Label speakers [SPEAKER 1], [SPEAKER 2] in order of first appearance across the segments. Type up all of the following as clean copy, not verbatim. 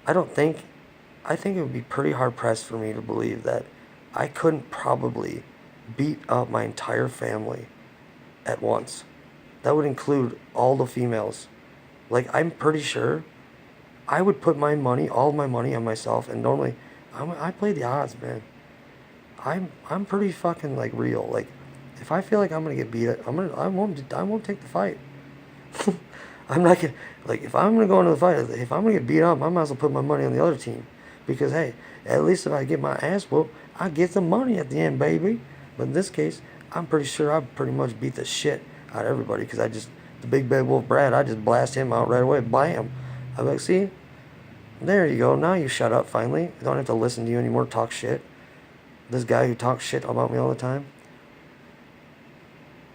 [SPEAKER 1] I don't think, I think it would be pretty hard pressed for me to believe that I couldn't probably beat up my entire family at once. That would include all the females. Like, I'm pretty sure I would put my money, all my money on myself, and normally, I play the odds, man. I'm pretty fucking like real. Like, if I feel like I'm gonna get beat, I won't take the fight. I'm not gonna, like, if I'm gonna go into the fight, if I'm gonna get beat up, I might as well put my money on the other team, because hey, at least if I get my ass whooped, I get the money at the end, baby. But in this case, I'm pretty sure I pretty much beat the shit out of everybody, because the big bad wolf Brad, I just blast him out right away, bam. I'm like, see, there you go. Now you shut up finally. I don't have to listen to you anymore. Talk shit. This guy who talks shit about me all the time.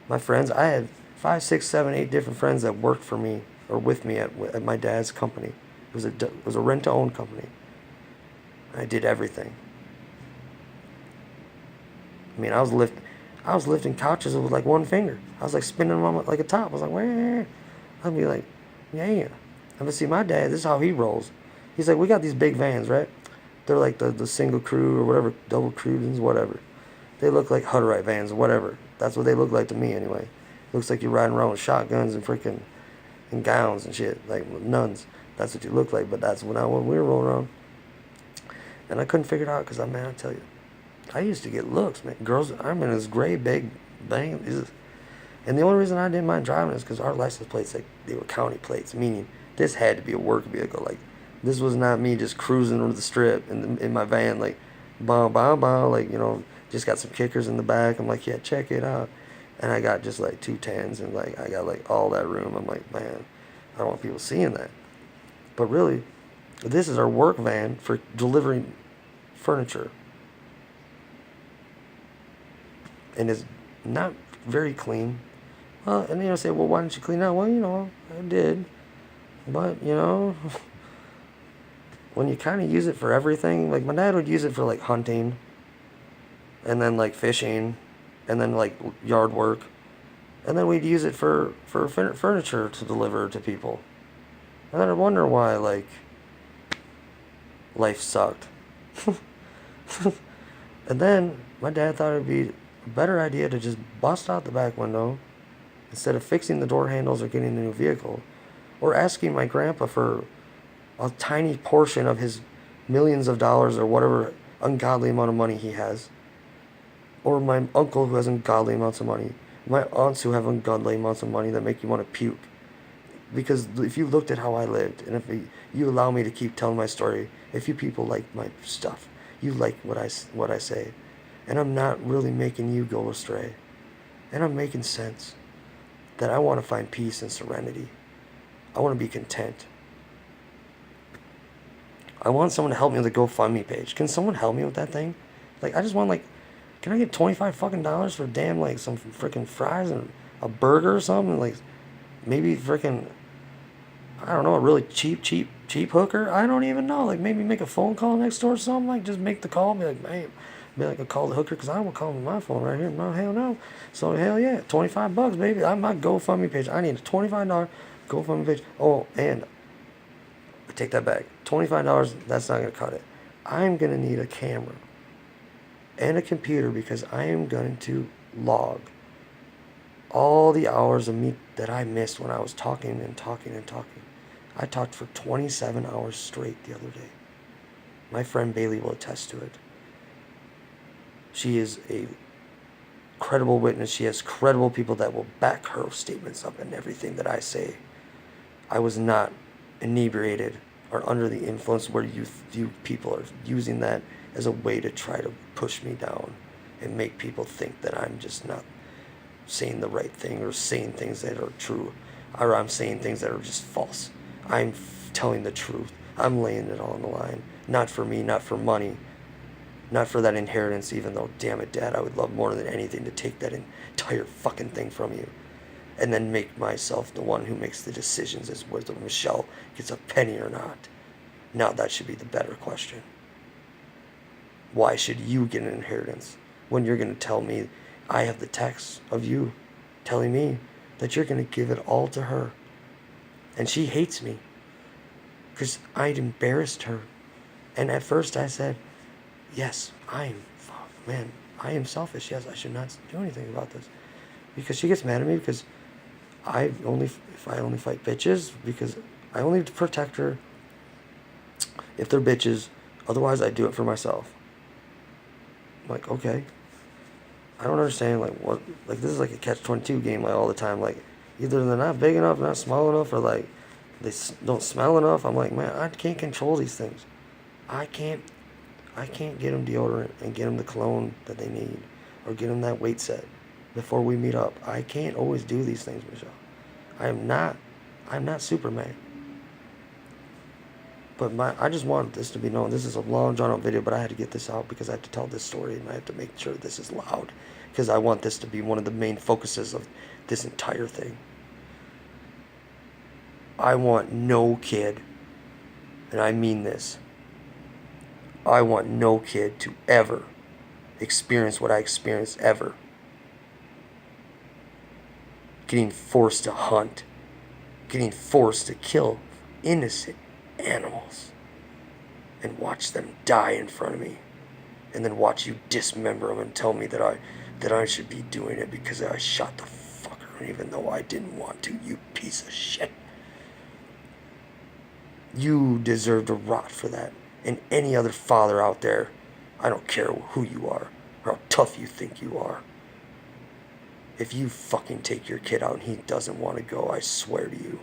[SPEAKER 1] My friends, I had 5, 6, 7, 8 different friends that worked for me or with me at my dad's company. It was a rent-to-own company. I did everything. I mean, I was lifting couches with like one finger. I was like spinning them on like a top. I was like, wah. I'd be like, yeah. And see, my dad, this is how he rolls. He's like, we got these big vans, right? They're like the single crew or whatever, double crews, whatever. They look like Hutterite vans or whatever. That's what they look like to me anyway. Looks like you're riding around with shotguns and freaking and gowns and shit, like nuns. That's what you look like. But that's when we were rolling around. And I couldn't figure it out because, man, I tell you, I used to get looks, man. Girls, I'm in this gray big bang. And the only reason I didn't mind driving is because our license plates, like, they were county plates, meaning this had to be a work vehicle. Like, this was not me just cruising over the strip in my van, like, bow, bow, bow, like, just got some kickers in the back. I'm like, yeah, check it out. And I got just like 210s and like, I got like all that room. I'm like, man, I don't want people seeing that. But really, this is our work van for delivering furniture. And it's not very clean. Well, and say, well, why didn't you clean it out? Well, I did. But, when you kind of use it for everything, like my dad would use it for like hunting, and then like fishing, and then like yard work, and then we'd use it for furniture to deliver to people. And then I wonder why, like, life sucked. And then my dad thought it'd be a better idea to just bust out the back window instead of fixing the door handles or getting a new vehicle, or asking my grandpa for a tiny portion of his millions of dollars or whatever ungodly amount of money he has, or my uncle who has ungodly amounts of money, my aunts who have ungodly amounts of money that make you want to puke. Because if you looked at how I lived, and if you allow me to keep telling my story, if you people like my stuff, you like what I say, and I'm not really making you go astray, and I'm making sense, that I want to find peace and serenity. I want to be content. I want someone to help me with the GoFundMe page. Can someone help me with that thing? Like, I just want, like, can I get $25 fucking dollars for damn, like, some freaking fries and a burger or something? Like, maybe freaking, I don't know, a really cheap hooker? I don't even know. Like, maybe make a phone call next door or something. Like, just make the call and be like, man, be like, I call the hooker because I will call my phone right here. No, hell no. So, hell yeah, $25, baby. I'm my GoFundMe page. I need a $25 GoFundMe page. Oh, and I take that back. $25, that's not going to cut it. I'm going to need a camera and a computer because I am going to log all the hours of me that I missed when I was talking and talking and talking. I talked for 27 hours straight the other day. My friend Bailey will attest to it. She is a credible witness. She has credible people that will back her statements up and everything that I say. I was not inebriated or under the influence where you people are using that as a way to try to push me down and make people think that I'm just not saying the right thing or saying things that are true, or I'm saying things that are just false. I'm telling the truth. I'm laying it all on the line. Not for me, not for money, not for that inheritance, even though, damn it, Dad, I would love more than anything to take that entire fucking thing from you and then make myself the one who makes the decisions as whether Michelle gets a penny or not. Now that should be the better question. Why should you get an inheritance when you're going to tell me, I have the text of you telling me that you're going to give it all to her, and she hates me because I'd embarrassed her. And at first I said, yes, man, I am selfish. Yes, I should not do anything about this. Because she gets mad at me because if I only fight bitches, because I only protect her if they're bitches. Otherwise, I do it for myself. I'm like, okay. I don't understand, like, what, like, this is like a catch-22 game, like, all the time. Like, either they're not big enough, not small enough, or, like, they don't smell enough. I'm like, man, I can't control these things. I can't get them deodorant and get them the cologne that they need, or get them that weight set before we meet up. I can't always do these things, Michelle. I'm not Superman. But I just want this to be known. This is a long, drawn-out video, but I had to get this out because I have to tell this story, and I have to make sure this is loud, because I want this to be one of the main focuses of this entire thing. I want no kid, and I mean this, I want no kid to ever experience what I experienced ever. Getting forced to hunt, getting forced to kill innocent animals and watch them die in front of me, and then watch you dismember them and tell me that I should be doing it because I shot the fucker even though I didn't want to. You piece of shit. You deserve to rot for that. And any other father out there, I don't care who you are or how tough you think you are. If you fucking take your kid out and he doesn't want to go, I swear to you,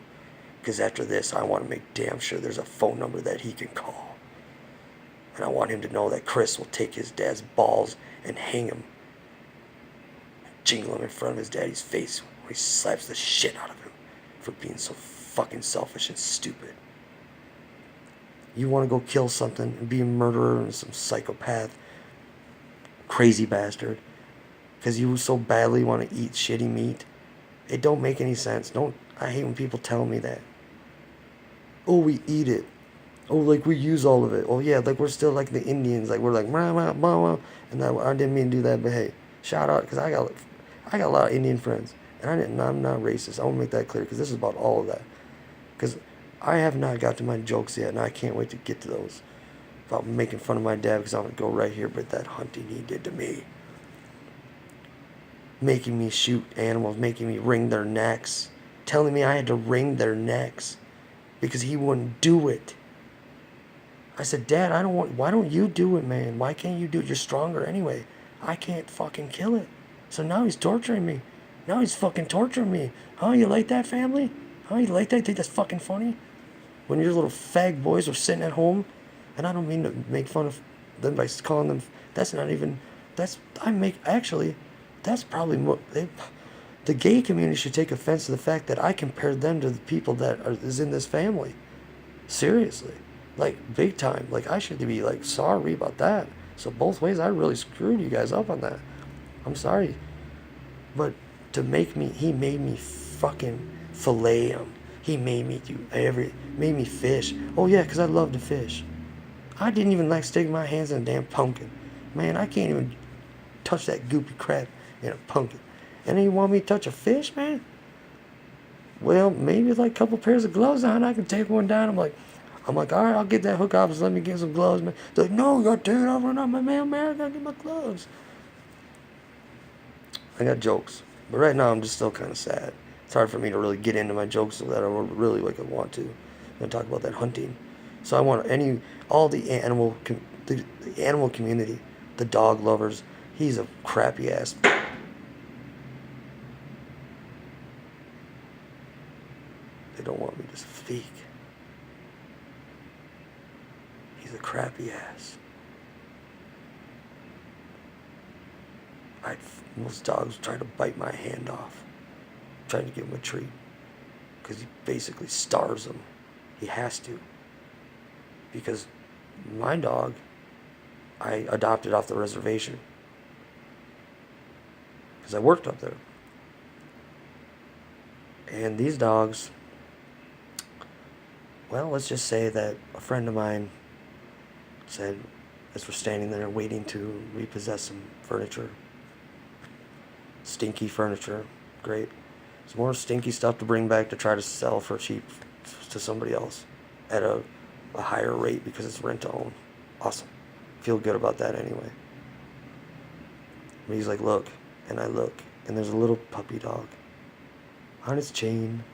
[SPEAKER 1] because after this, I want to make damn sure there's a phone number that he can call. And I want him to know that Chris will take his dad's balls and hang him, jingle him in front of his daddy's face when he slaps the shit out of him for being so fucking selfish and stupid. You want to go kill something and be a murderer and some psychopath, crazy bastard, because you so badly want to eat shitty meat. It don't make any sense. I hate when people tell me that. Oh, we eat it. Oh, like we use all of it. Oh yeah, like we're still like the Indians. Like we're like rah, rah, rah, rah. And I didn't mean to do that, but hey, shout out, because I got a lot of Indian friends, and I'm not racist. I want to make that clear, because this is about all of that. Because I have not got to my jokes yet, and I can't wait to get to those about making fun of my dad, because I'm gonna go right here. But that hunting he did to me, making me shoot animals, making me wring their necks, telling me I had to wring their necks because he wouldn't do it. I said, Dad, why don't you do it, man? Why can't you do it? You're stronger anyway. I can't fucking kill it. So now he's torturing me. Now he's fucking torturing me. Huh, you like that, family? Huh, you like that? You think that's fucking funny? When your little fag boys are sitting at home, and I don't mean to make fun of them by calling them, that's probably more, the gay community should take offense to the fact that I compared them to the people that is in this family. Seriously. Like, big time. Like, I should be, like, sorry about that. So both ways, I really screwed you guys up on that. I'm sorry. But he made me fucking fillet him. He made me made me fish. Oh yeah, because I love to fish. I didn't even like sticking my hands in a damn pumpkin. Man, I can't even touch that goopy crap in a pumpkin. And then you want me to touch a fish, man? Well, maybe like a couple pairs of gloves on, I can take one down. I'm like, all right, I'll get that hook off. Just let me get some gloves, man. They're like, no, you gotta take it off right now, man. I gotta get my gloves. I got jokes, but right now I'm just still kind of sad. It's hard for me to really get into my jokes that I really like I want to. I'm gonna talk about that hunting. So I want all the animal community, the dog lovers. He's a crappy ass. They don't want me to speak. He's a crappy ass. Most dogs try to bite my hand off, trying to give him a treat, because he basically starves him. He has to. Because my dog, I adopted off the reservation, because I worked up there. And these dogs, well, let's just say that a friend of mine said, as we're standing there waiting to repossess some furniture, stinky furniture, great. It's more stinky stuff to bring back to try to sell for cheap to somebody else at a a higher rate because it's rent to own. Awesome. Feel good about that anyway. But he's like, look, and I look, and there's a little puppy dog on its chain,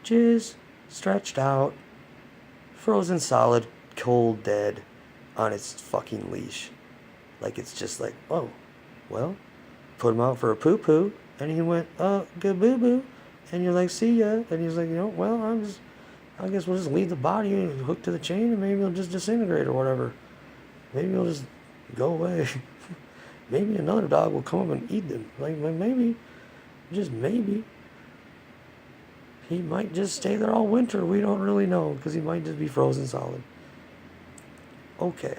[SPEAKER 1] just stretched out, frozen solid, cold dead on its fucking leash. Like it's just like, oh, well, put him out for a poo-poo, and he went, good boo-boo, and you're like, see ya, and he's like, well, I guess we'll just leave the body hooked to the chain, and maybe it'll just disintegrate or whatever. Maybe it'll just go away. Maybe another dog will come up and eat them. Like maybe, just maybe, he might just stay there all winter. We don't really know, because he might just be frozen solid. Okay.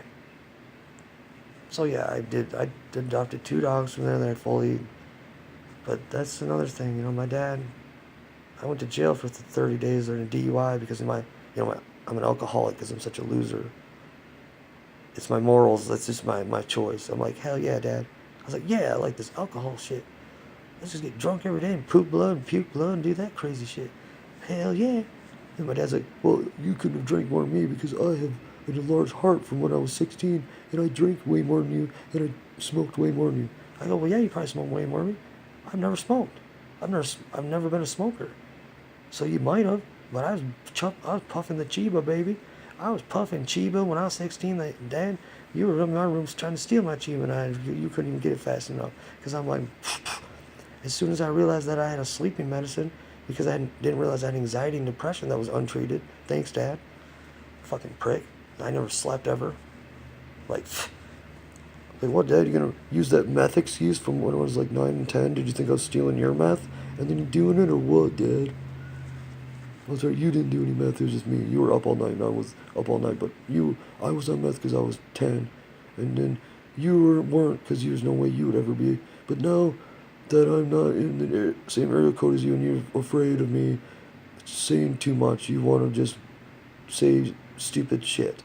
[SPEAKER 1] So yeah, I adopted 2 dogs from there that I fully, but that's another thing, my dad, I went to jail for 30 days during a DUI because of I'm an alcoholic because I'm such a loser. It's my morals, that's just my choice. I'm like, hell yeah, Dad. I was like, yeah, I like this alcohol shit. Let's just get drunk every day and poop blood and puke blood and do that crazy shit. Hell yeah. And my dad's like, well, you couldn't have drank more than me because I have a large heart from when I was 16, and I drank way more than you, and I smoked way more than you. I go, well, yeah, you probably smoked way more than me. I've never smoked. I've never been a smoker. So you might have, but I was puffing the Chiba, baby. I was puffing Chiba when I was 16. Dad, you were in my room trying to steal my Chiba, and you couldn't even get it fast enough. Because I'm like, as soon as I realized that I had a sleeping medicine, because I didn't realize I had anxiety and depression that was untreated. Thanks, Dad. Fucking prick. I never slept ever. Like what, Dad? You gonna use that meth excuse from when I was like 9 and 10? Did you think I was stealing your meth and then you doing it, or what, Dad? I was right. You didn't do any meth. It was just me. You were up all night, and I was up all night. But I was on meth because I was 10, and then you weren't because there's no way you would ever be. But now that I'm not in the same area code as you, and you're afraid of me saying too much, you want to just say stupid shit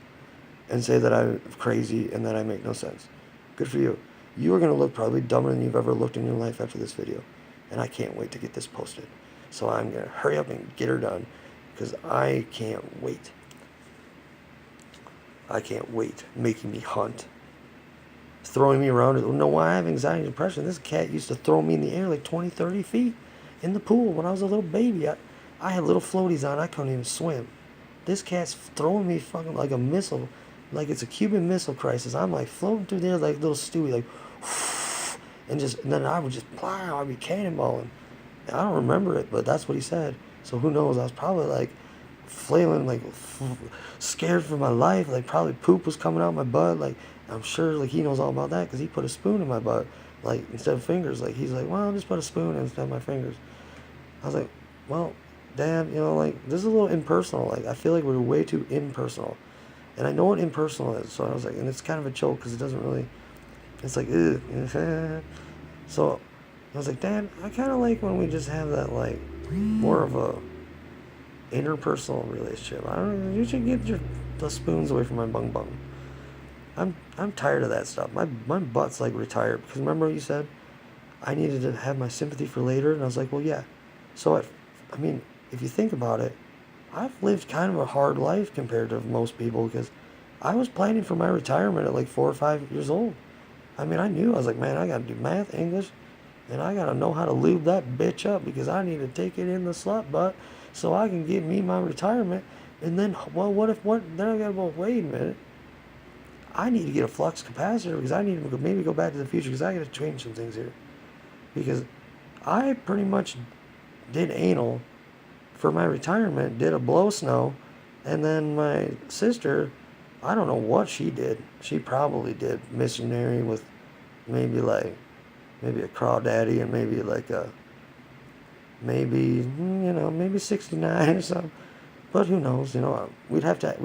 [SPEAKER 1] and say that I'm crazy and that I make no sense. Good for you. You are going to look probably dumber than you've ever looked in your life after this video. And I can't wait to get this posted. So I'm going to hurry up and get her done, because I can't wait. I can't wait. Making me hunt. Throwing me around. I don't know why I have anxiety and depression. This cat used to throw me in the air like 20, 30 feet in the pool when I was a little baby. I had little floaties on. I couldn't even swim. This cat's throwing me fucking like a missile, like it's a Cuban Missile Crisis. I'm like floating through there like little Stewie, like, and then I would just plow. I'd be cannonballing. I don't remember it, but that's what he said. So who knows? I was probably like flailing, like scared for my life. Like probably poop was coming out my butt. Like I'm sure like he knows all about that because he put a spoon in my butt, like instead of fingers. Like he's like, well, I'll just put a spoon instead of my fingers. I was like, well, Dad, like this is a little impersonal. Like I feel like we're way too impersonal, and I know what impersonal is. So I was like, and it's kind of a joke because it doesn't really. It's like, ugh. So I was like, Dad, I kind of like when we just have that like more of a interpersonal relationship. I don't know. You should get the spoons away from my bung bung. I'm tired of that stuff. My butt's like retired because remember you said I needed to have my sympathy for later, and I was like, well, yeah. So I mean, if you think about it, I've lived kind of a hard life compared to most people because I was planning for my retirement at like 4 or 5 years old. I mean, I was like, man, I got to do math, English, and I got to know how to lube that bitch up because I need to take it in the slut butt so I can get me my retirement. And then, well, then I got to go, wait a minute. I need to get a flux capacitor because I need to maybe go back to the future because I got to change some things here. Because I pretty much did anal for my retirement, did a blow snow, and then my sister, I don't know what she did. She probably did missionary with maybe a crawdaddy and maybe 69 or something. But who knows, we'd have to